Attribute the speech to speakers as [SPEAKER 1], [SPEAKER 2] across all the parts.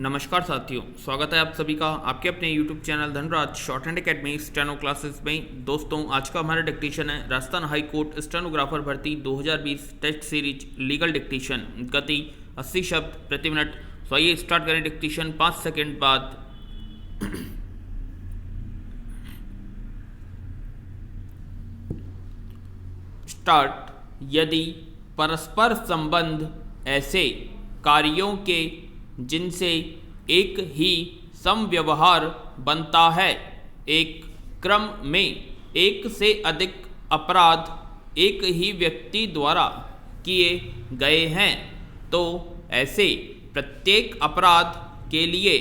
[SPEAKER 1] नमस्कार साथियों, स्वागत है आप सभी का आपके अपने YouTube channel Dhanraj short hand academy steno classes में। दोस्तों, आज का हमारा डिक्टेशन है राजस्थान हाई कोर्ट स्टेनोग्राफर भर्ती 2020 टेस्ट सीरीज लीगल डिक्टेशन। गति 80 शब्द प्रति मिनट। तो आइए स्टार्ट करें डिक्टेशन 5 सेकंड बाद। स्टार्ट। यदि परस्पर संबंध ऐसे कार्यों के जिनसे एक ही समव्यवहार बनता है, एक क्रम में एक से अधिक अपराध एक ही व्यक्ति द्वारा किए गए हैं, तो ऐसे प्रत्येक अपराध के लिए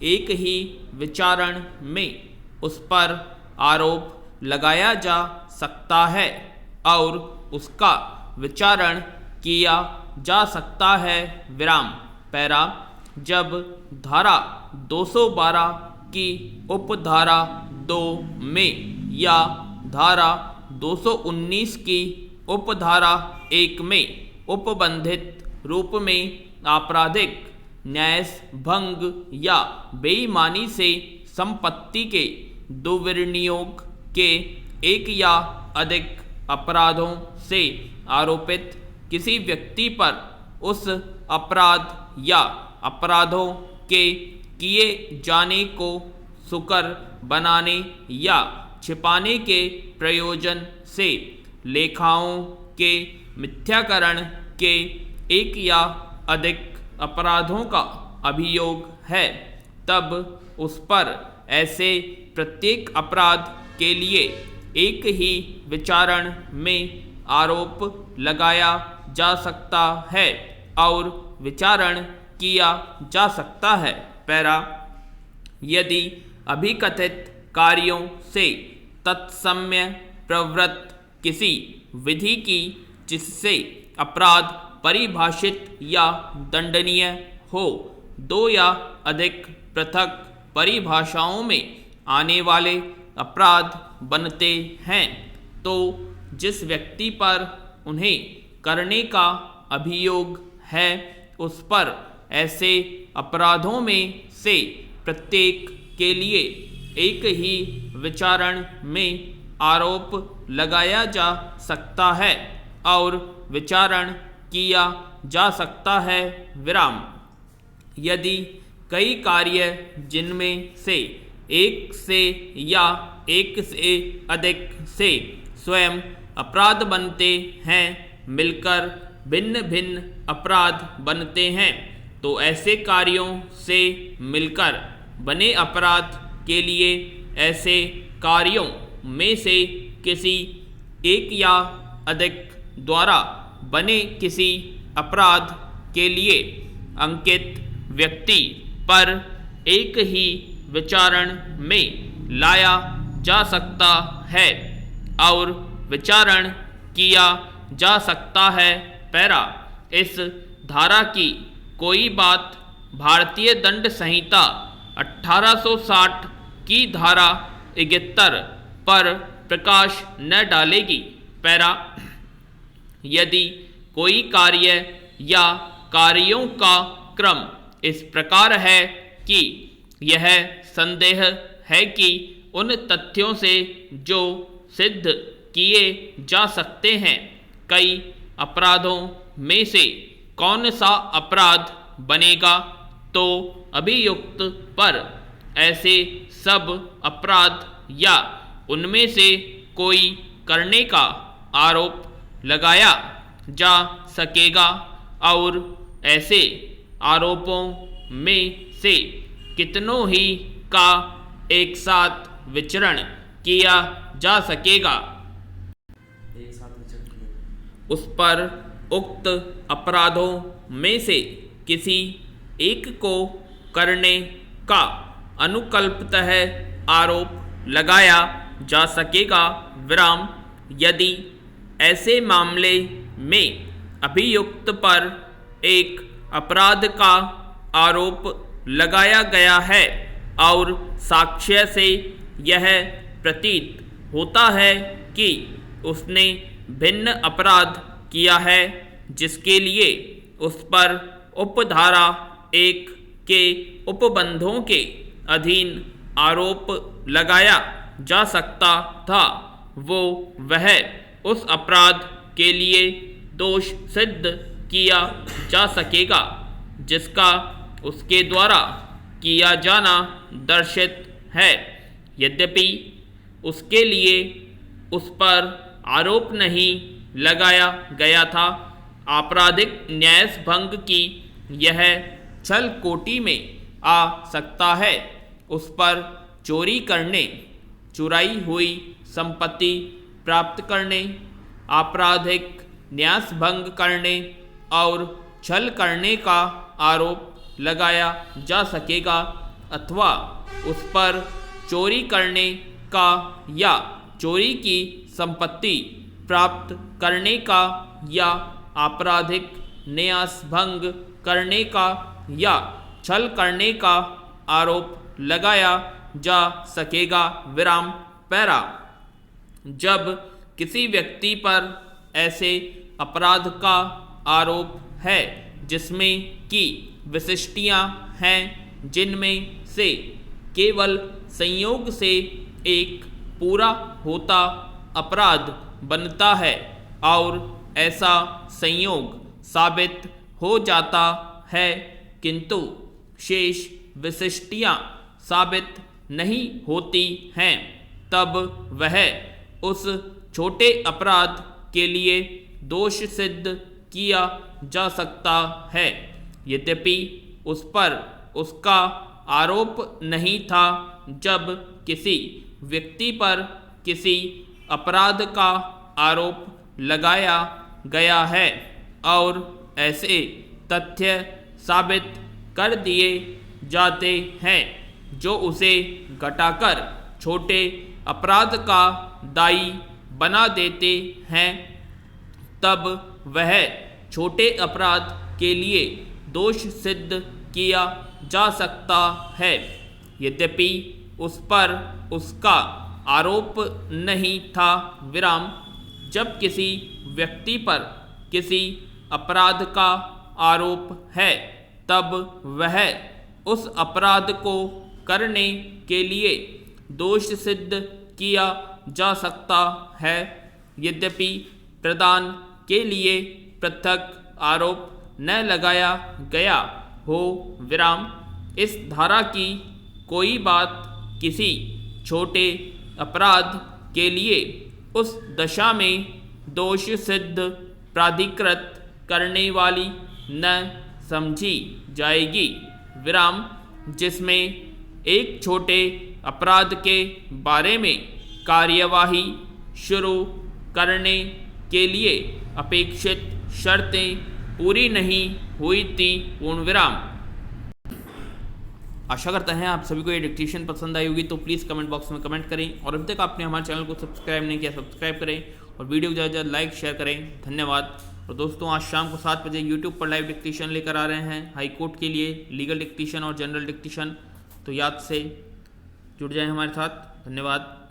[SPEAKER 1] एक ही विचारण में उस पर आरोप लगाया जा सकता है और उसका विचारण किया जा सकता है। विराम। पैरा। जब धारा 212 की उपधारा 2 में या धारा 219 की उपधारा 1 में उपबंधित रूप में आपराधिक न्यायस भंग या बेईमानी से संपत्ति के दुर्विनियोग के एक या अधिक अपराधों से आरोपित किसी व्यक्ति पर उस अपराध या अपराधों के किए जाने को सुकर बनाने या छिपाने के प्रयोजन से लेखाओं के मिथ्याकरण के एक या अधिक अपराधों का अभियोग है, तब उस पर ऐसे प्रत्येक अपराध के लिए एक ही विचारण में आरोप लगाया जा सकता है और विचारण किया जा सकता है। पैरा। यदि अभिकथित कार्यों से तत्सम्य प्रवृत्त किसी विधि की जिससे अपराध परिभाषित या दंडनीय हो, दो या अधिक पृथक परिभाषाओं में आने वाले अपराध बनते हैं, तो जिस व्यक्ति पर उन्हें करने का अभियोग है, उस पर ऐसे अपराधों में से प्रत्येक के लिए एक ही विचारण में आरोप लगाया जा सकता है और विचारण किया जा सकता है। विराम। यदि कई कार्य जिनमें से एक से या एक से अधिक से स्वयं अपराध बनते हैं मिलकर भिन्न भिन्न अपराध बनते हैं, तो ऐसे कार्यों से मिलकर बने अपराध के लिए ऐसे कार्यों में से किसी एक या अधिक द्वारा बने किसी अपराध के लिए अंकित व्यक्ति पर एक ही विचारण में लाया जा सकता है और विचारण किया जा सकता है। पैरा। इस धारा की कोई बात भारतीय दंड संहिता 1860 की धारा 71 पर प्रकाश न डालेगी। पैरा। यदि कोई कार्य या कार्यों का क्रम इस प्रकार है कि यह संदेह है कि उन तथ्यों से जो सिद्ध किए जा सकते हैं, कई अपराधों में से कौन सा अपराध बनेगा, तो अभियुक्त पर ऐसे सब अपराध या उनमें से कोई करने का आरोप लगाया जा सकेगा और ऐसे आरोपों में से कितनों ही का एक साथ विचरण किया जा सकेगा। उस पर उक्त अपराधों में से किसी एक को करने का अनुकल्पतः आरोप लगाया जा सकेगा। विराम। यदि ऐसे मामले में अभियुक्त पर एक अपराध का आरोप लगाया गया है और साक्ष्य से यह प्रतीत होता है कि उसने भिन्न अपराध किया है जिसके लिए उस पर उपधारा 1 के उपबंधों के अधीन आरोप लगाया जा सकता था वह उस अपराध के लिए दोष सिद्ध किया जा सकेगा जिसका उसके द्वारा किया जाना दर्शित है। यद्यपि उसके लिए उस पर आरोप नहीं लगाया गया था, आपराधिक न्यायिक भंग की यह छल कोटि में आ सकता है। उस पर चोरी करने, चुराई हुई संपत्ति प्राप्त करने, आपराधिक न्यास भंग करने और छल करने का आरोप लगाया जा सकेगा अथवा उस पर चोरी करने का या चोरी की संपत्ति प्राप्त करने का या आपराधिक न्यास भंग करने का या छल करने का आरोप लगाया जा सकेगा। विराम पैरा। जब किसी व्यक्ति पर ऐसे अपराध का आरोप है जिसमें कि विशिष्टियां हैं जिनमें से केवल संयोग से एक पूरा होता अपराध बनता है और ऐसा संयोग साबित हो जाता है किंतु शेष विशिष्टियां साबित नहीं होती हैं, तब वह उस छोटे अपराध के लिए दोष सिद्ध किया जा सकता है। यद्यपि उस पर उसका आरोप नहीं था। जब किसी व्यक्ति पर किसी अपराध का आरोप लगाया गया है और ऐसे तथ्य साबित कर दिए जाते हैं जो उसे घटाकर छोटे अपराध का दायी बना देते हैं, तब वह छोटे अपराध के लिए दोष सिद्ध किया जा सकता है। यद्यपि उस पर उसका आरोप नहीं था। विराम। जब किसी व्यक्ति पर किसी अपराध का आरोप है तब वह उस अपराध को करने के लिए दोष सिद्ध किया जा सकता है। यद्यपि प्रदान के लिए पृथक आरोप न लगाया गया हो। विराम। इस धारा की कोई बात किसी छोटे अपराध के लिए उस दशा में दोष सिद्ध प्राधिकृत करने वाली न समझी जाएगी। विराम। जिसमें एक छोटे अपराध के बारे में कार्यवाही शुरू करने के लिए अपेक्षित शर्तें पूरी नहीं हुई थी। पूर्ण विराम। आशा करता है आप सभी को ये डिक्टेशन पसंद आई होगी, तो प्लीज़ कमेंट बॉक्स में कमेंट करें और अभी तक आपने हमारे चैनल को सब्सक्राइब नहीं किया सब्सक्राइब करें और वीडियो को ज़्यादा से ज़्यादा लाइक शेयर करें। धन्यवाद। और दोस्तों आज शाम को 7 बजे यूट्यूब पर लाइव डिक्टेशन लेकर आ रहे हैं हाई कोर्ट के लिए, लीगल डिक्टेशन और जनरल डिक्टेशन, तो याद से जुड़ जाएं हमारे साथ। धन्यवाद।